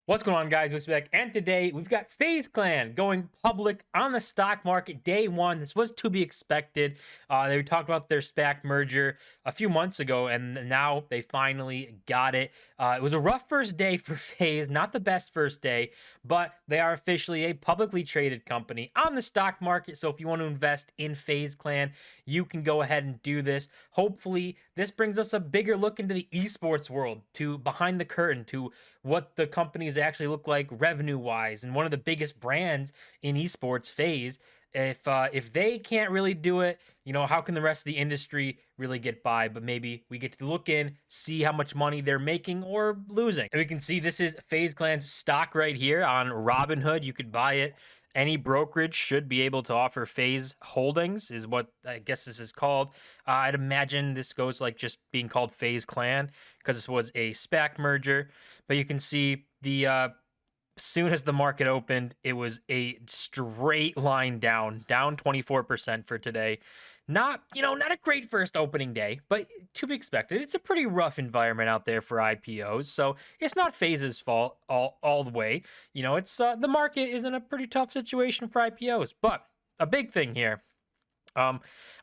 What's going on, guys? We're back, and today we've got FaZe Clan going public on the stock market day one. This was to be expected. They talked about their SPAC merger a few months ago, and now they finally got it. It was a rough first day for FaZe, not the best first day, but they are officially a publicly traded company on the stock market. So if you want to invest in FaZe Clan, you can go ahead and do this. Hopefully, this brings us a bigger look into the esports world, to behind the curtain, to what the companies actually look like revenue wise, and one of the biggest brands in esports, FaZe. If they can't really do it, how can the rest of the industry really get by? But maybe we get to look in, see how much money they're making or losing. And we can see this is FaZe Clan's stock right here on Robinhood. You could buy it. Any brokerage should be able to offer FaZe holdings, is what I guess this is called. I'd imagine this goes like just being called FaZe Clan because this was a SPAC merger. But you can see the soon as the market opened, it was a straight line down 24% for today. Not a great first opening day, but to be expected. It's a pretty rough environment out there for IPOs, so it's not FaZe's fault all the way. It's the market is in a pretty tough situation for IPOs, but a big thing here. I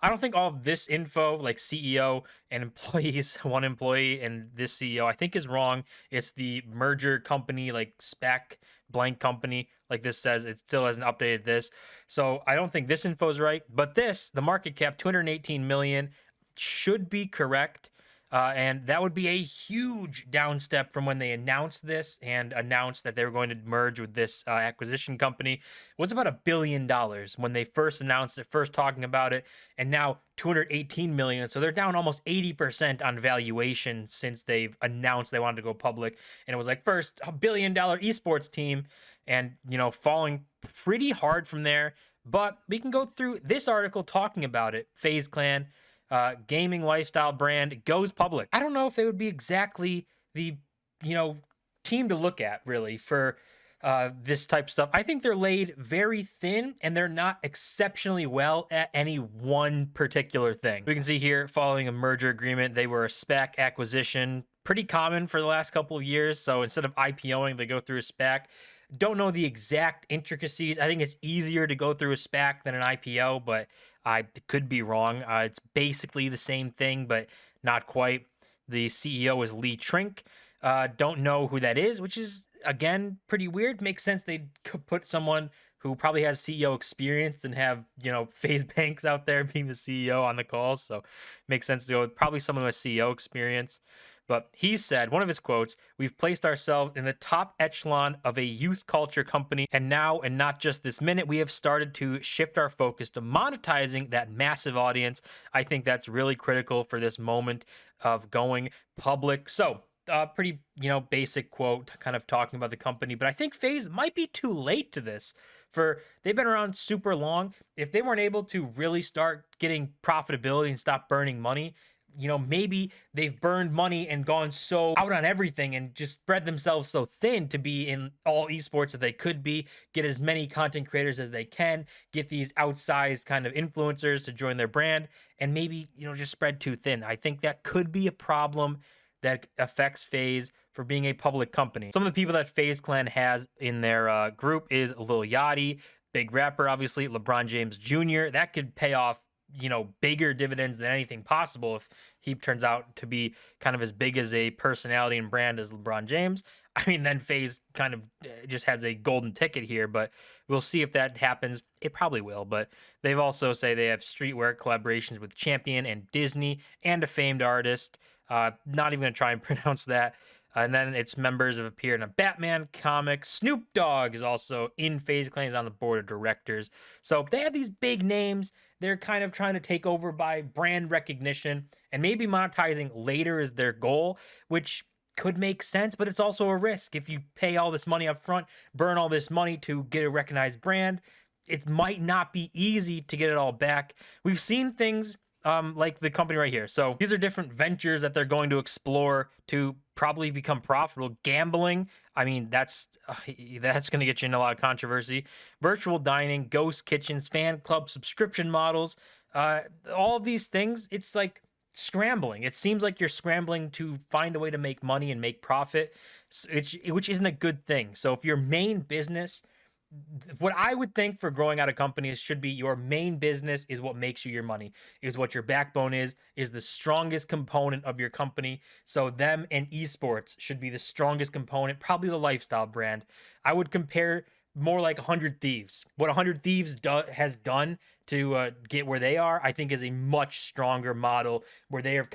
don't think all of this info, like CEO and employees, one employee and this CEO, I think is wrong. It's the merger company, like SPAC blank company, like this says. It still hasn't updated this. So I don't think this info is right. But the market cap, 218 million, should be correct. And that would be a huge downstep from when they announced this and announced that they were going to merge with this acquisition company. It was about $1 billion when they first announced it, first talking about it, and now 218 million. So they're down almost 80% on valuation since they've announced they wanted to go public. And it was like first $1 billion esports team, and falling pretty hard from there. But we can go through this article talking about it. FaZe Clan, gaming lifestyle brand, goes public. I don't know if they would be exactly the team to look at really for this type of stuff. I think they're laid very thin and they're not exceptionally well at any one particular thing. We can see here, following a merger agreement, they were a SPAC acquisition, pretty common for the last couple of years. So instead of IPOing, they go through a SPAC. Don't know the exact intricacies. I think it's easier to go through a SPAC than an IPO, but I could be wrong. It's basically the same thing, but not quite. The CEO is Lee Trink. Don't know who that is, which is, again, pretty weird. Makes sense they could put someone who probably has CEO experience and have, FaZe Banks out there being the CEO on the calls. So makes sense to go with probably someone with CEO experience. But he said, one of his quotes, "We've placed ourselves in the top echelon of a youth culture company. And now, and not just this minute, we have started to shift our focus to monetizing that massive audience." I think that's really critical for this moment of going public. So, pretty, basic quote kind of talking about the company. But I think FaZe might be too late to this. They've been around super long. If they weren't able to really start getting profitability and stop burning money, maybe they've burned money and gone so out on everything and just spread themselves so thin to be in all esports that they could be, get as many content creators as they can, get these outsized kind of influencers to join their brand, and maybe, just spread too thin. I think that could be a problem that affects FaZe for being a public company. Some of the people that FaZe Clan has in their group is Lil Yachty, big rapper, obviously, LeBron James Jr. That could pay off bigger dividends than anything possible if he turns out to be kind of as big as a personality and brand as LeBron James. I mean, then FaZe kind of just has a golden ticket here, but we'll see if that happens. It probably will, but they've also say they have streetwear collaborations with Champion and Disney and a famed artist. Not even going to try and pronounce that. And then its members have appeared in a Batman comic. Snoop Dogg is also in FaZe Clan, he's on the board of directors. So they have these big names. They're kind of trying to take over by brand recognition, and maybe monetizing later is their goal, which could make sense, but it's also a risk. If you pay all this money up front, burn all this money to get a recognized brand, it might not be easy to get it all back. We've seen things like the company right here. So these are different ventures that they're going to explore to probably become profitable. Gambling, I mean, that's going to get you in a lot of controversy. Virtual dining, ghost kitchens, fan club subscription models, all of these things. It's like scrambling. It seems like you're scrambling to find a way to make money and make profit, which isn't a good thing. So if your main business, what I would think for growing out of companies should be your main business is what makes you your money, is what your backbone is the strongest component of your company. So them and esports should be the strongest component, probably the lifestyle brand. I would compare more like 100 Thieves. What 100 Thieves has done to get where they are, I think is a much stronger model where they have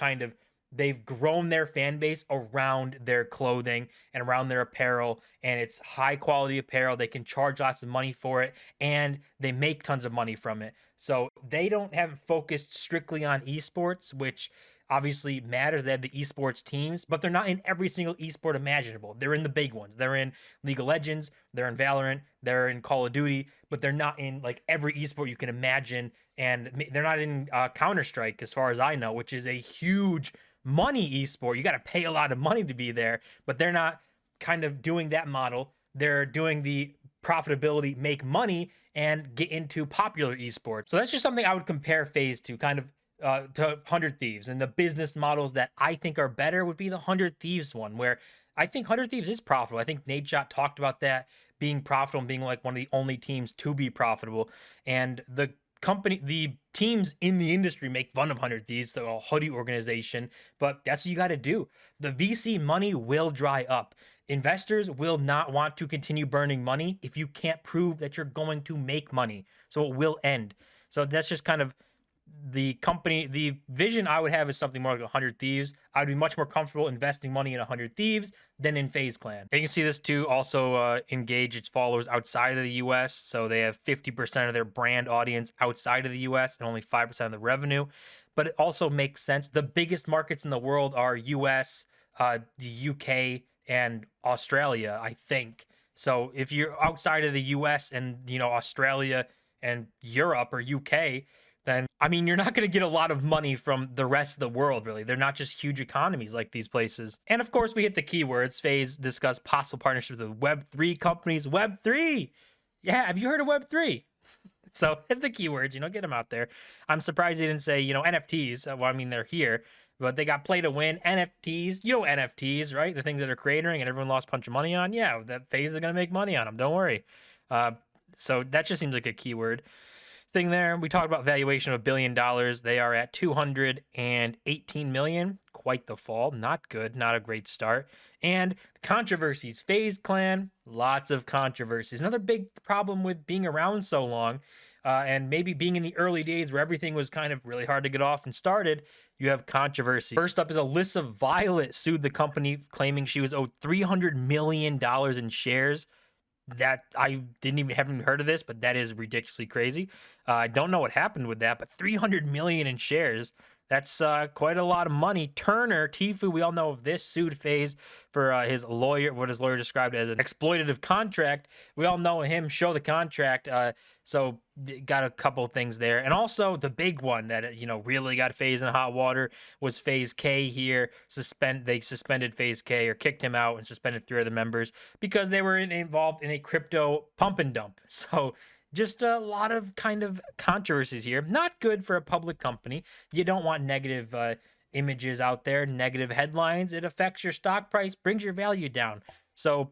they've grown their fan base around their clothing and around their apparel, and it's high quality apparel. They can charge lots of money for it, and they make tons of money from it. So they don't have focused strictly on esports, which obviously matters. They have the esports teams, but they're not in every single esport imaginable. They're in the big ones. They're in League of Legends, they're in Valorant, they're in Call of Duty, but they're not in like every esport you can imagine. And they're not in Counter-Strike, as far as I know, which is a huge money esport. You got to pay a lot of money to be there, but they're not kind of doing that model. They're doing the profitability, make money, and get into popular esports. So that's just something I would compare FaZe to, kind of to 100 Thieves. And the business models that I think are better would be the 100 Thieves one, where I think 100 Thieves is profitable. I think Nadeshot talked about that being profitable and being like one of the only teams to be profitable. And the teams in the industry make fun of 100 Thieves, so a hoodie organization, but that's what you got to do. The VC money will dry up. Investors will not want to continue burning money if you can't prove that you're going to make money. So it will end. So that's just kind of the vision I would have is something more like 100 Thieves. I would be much more comfortable investing money in 100 Thieves than in FaZe Clan. And you can see this too also engage its followers outside of the US. So they have 50% of their brand audience outside of the US and only 5% of the revenue. But it also makes sense. The biggest markets in the world are US, the UK, and Australia, I think. So if you're outside of the US and, Australia and Europe or UK, then I mean, you're not going to get a lot of money from the rest of the world, really. They're not just huge economies like these places. And of course, we hit the keywords. FaZe discussed possible partnerships with Web3 companies. Web3! Yeah, have you heard of Web3? So hit the keywords, get them out there. I'm surprised they didn't say, NFTs. Well, I mean, they're here, but they got play to win. NFTs, NFTs, right? The things that are creating and everyone lost a bunch of money on. Yeah, that FaZe is going to make money on them. Don't worry. So that just seems like a keyword thing there. We talked about valuation of $1 billion. They are at 218 million. Quite the fall. Not good. Not a great start. And controversies. FaZe Clan, lots of controversies. Another big problem with being around so long, and maybe being in the early days where everything was kind of really hard to get off and started, you have controversy. First up is Alyssa Violet sued the company, claiming she was owed $300 million in shares. That I haven't heard of this, but that is ridiculously crazy. I don't know what happened with that, but 300 million in shares. That's quite a lot of money. Turner, Tfue, we all know of this, sued FaZe for what his lawyer described as an exploitative contract. We all know him, show the contract. So got a couple of things there. And also the big one that, really got FaZe in hot water was FaZe K here. They suspended FaZe K, or kicked him out and suspended 3 other members because they were involved in a crypto pump and dump. So just a lot of kind of controversies here. Not good for a public company. You don't want negative images out there, negative headlines. It affects your stock price, brings your value down. So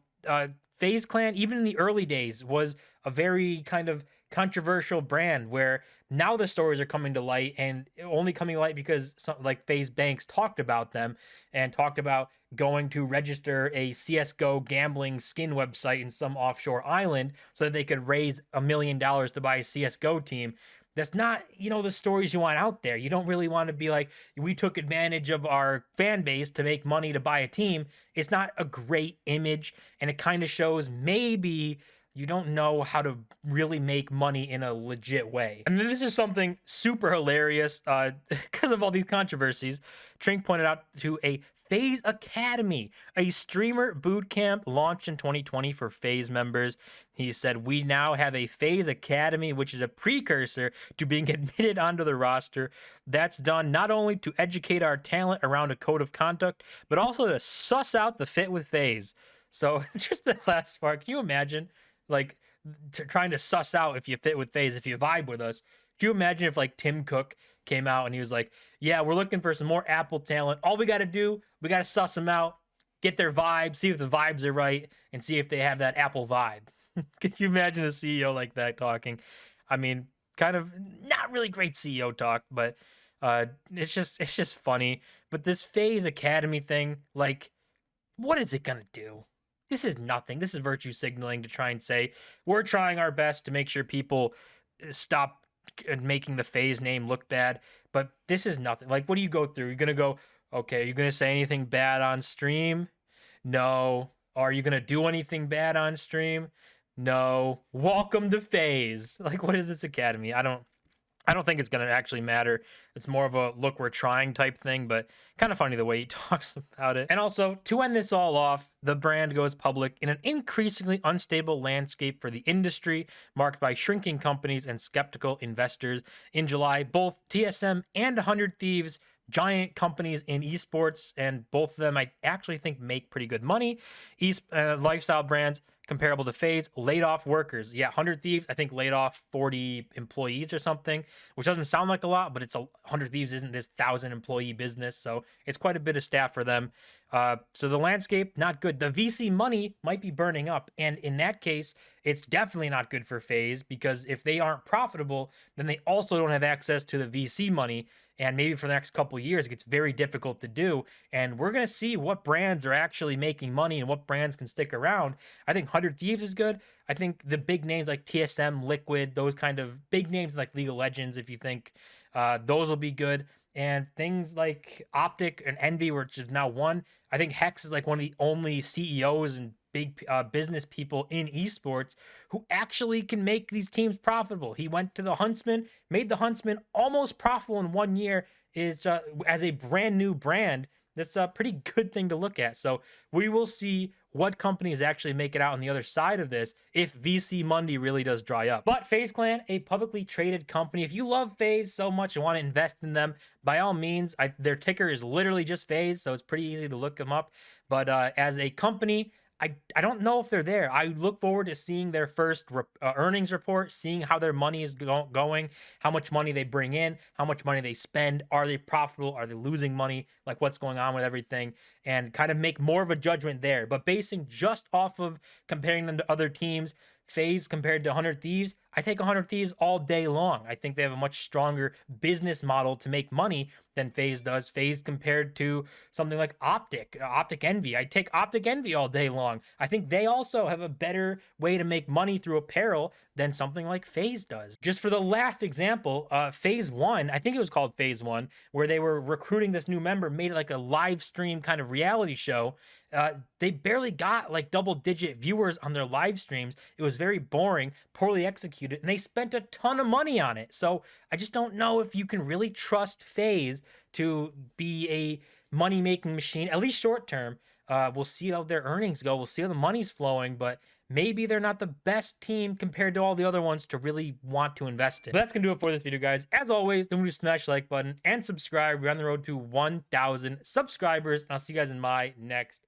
FaZe Clan, even in the early days, was a very kind of controversial brand where now the stories are coming to light, and only coming to light because like FaZe Banks talked about them and talked about going to register a CSGO gambling skin website in some offshore island so that they could raise $1 million to buy a CSGO team. That's not, the stories you want out there. You don't really want to be like, we took advantage of our fan base to make money to buy a team. It's not a great image, and it kind of shows maybe you don't know how to really make money in a legit way. And this is something super hilarious because of all these controversies. Trink pointed out to a FaZe Academy, a streamer boot camp launched in 2020 for FaZe members. He said, we now have a FaZe Academy, which is a precursor to being admitted onto the roster. That's done not only to educate our talent around a code of conduct, but also to suss out the fit with FaZe. So just the last part, can you imagine? Like trying to suss out if you fit with FaZe, if you vibe with us. Can you imagine if like Tim Cook came out and he was like, yeah, we're looking for some more Apple talent. All we got to do, we got to suss them out, get their vibe, see if the vibes are right, and see if they have that Apple vibe. Can you imagine a CEO like that talking? I mean, kind of not really great CEO talk, but it's just funny. But this FaZe Academy thing, like, what is it gonna do? This is nothing. This is virtue signaling to try and say we're trying our best to make sure people stop making the FaZe name look bad. But this is nothing. Like, what do you go through? You're gonna go, okay, you're gonna say anything bad on stream? No. Are you gonna do anything bad on stream? No. Welcome to FaZe. Like, what is this academy? I don't think it's going to actually matter. It's more of a look, we're trying type thing, but kind of funny the way he talks about it. And also, to end this all off, the brand goes public in an increasingly unstable landscape for the industry, marked by shrinking companies and skeptical investors. In July, both TSM and 100 Thieves, giant companies in esports, and both of them I actually think make pretty good money. Lifestyle brands comparable to FaZe laid off workers. Yeah, 100 Thieves, I think, laid off 40 employees or something, which doesn't sound like a lot, but it's 100 Thieves isn't this 1,000 employee business, so it's quite a bit of staff for them. So the landscape, not good. The VC money might be burning up, and in that case, it's definitely not good for FaZe, because if they aren't profitable, then they also don't have access to the VC money, and maybe for the next couple of years, it gets very difficult to do. And we're going to see what brands are actually making money and what brands can stick around. I think 100 Thieves is good. I think the big names like TSM, Liquid, those kind of big names like League of Legends, if you think those will be good. And things like Optic and Envy, which is now one. I think Hex is like one of the only CEOs and big business people in esports who actually can make these teams profitable. He went to the Huntsman, made the Huntsman almost profitable in 1 year. Is as a brand new brand. That's a pretty good thing to look at. So we will see what companies actually make it out on the other side of this if VC money really does dry up. But FaZe Clan, a publicly traded company, if you love FaZe so much and want to invest in them, by all means, their ticker is literally just FaZe, so it's pretty easy to look them up. But as a company, I don't know if they're there. I look forward to seeing their first earnings report, seeing how their money is going, how much money they bring in, how much money they spend. Are they profitable? Are they losing money? Like, what's going on with everything? And kind of make more of a judgment there. But basing just off of comparing them to other teams, FaZe compared to 100 Thieves, I take 100 Thieves all day long. I think they have a much stronger business model to make money than FaZe does. FaZe compared to something like Optic Envy. I take Optic Envy all day long. I think they also have a better way to make money through apparel than something like FaZe does. Just for the last example, FaZe 1, I think it was called FaZe 1, where they were recruiting this new member, made it like a live stream kind of reality show. They barely got like double-digit viewers on their live streams. It was very boring, poorly executed, and they spent a ton of money on it. So I just don't know if you can really trust FaZe to be a money-making machine, at least short term. We'll see how their earnings go. We'll see how the money's flowing, but maybe they're not the best team compared to all the other ones to really want to invest in. But that's going to do it for this video, guys. As always, don't forget to smash the like button and subscribe. We're on the road to 1,000 subscribers, and I'll see you guys in my next